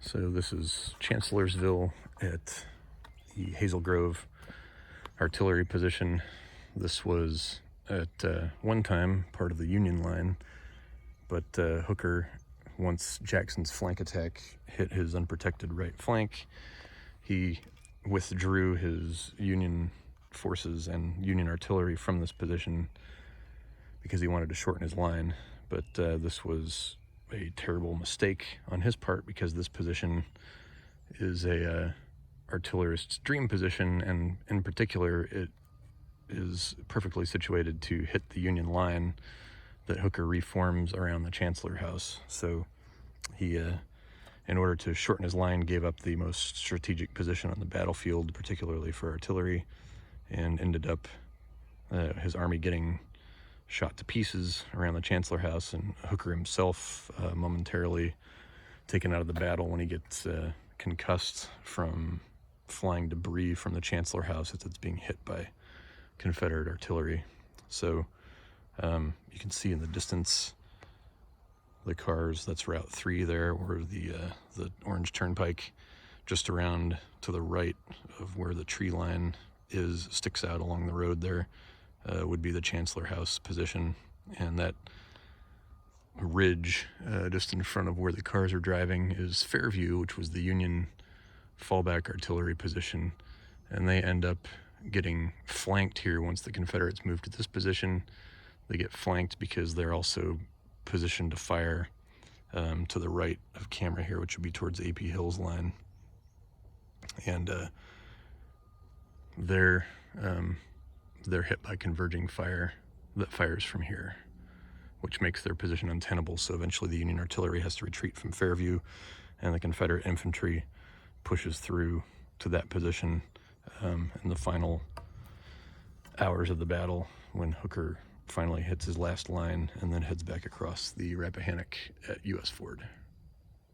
So this is Chancellorsville at the Hazel Grove artillery position. This was at one time part of the Union line, but Hooker, once Jackson's flank attack hit his unprotected right flank, he withdrew his Union forces and Union artillery from this position because he wanted to shorten his line. But this was a terrible mistake on his part, because this position is a artillerist's dream position, and in particular it is perfectly situated to hit the Union line that Hooker reforms around the Chancellor House. So he, in order to shorten his line, gave up the most strategic position on the battlefield, particularly for artillery, and ended up his army getting shot to pieces around the Chancellor House, and Hooker himself momentarily taken out of the battle when he gets concussed from flying debris from the Chancellor House as it's being hit by Confederate artillery. So you can see in the distance the cars, that's Route 3 there, or the Orange Turnpike, just around to the right of where the tree line sticks out along the road there, would be the Chancellor House position. And that ridge just in front of where the cars are driving is Fairview, which was the Union fallback artillery position. And they end up getting flanked here once the Confederates move to this position. They get flanked because they're also positioned to fire to the right of camera here, which would be towards AP Hill's line. And they're hit by converging fire that fires from here, which makes their position untenable. So eventually the Union artillery has to retreat from Fairview, and the Confederate infantry pushes through to that position in the final hours of the battle, when Hooker finally hits his last line and then heads back across the Rappahannock at U.S. Ford.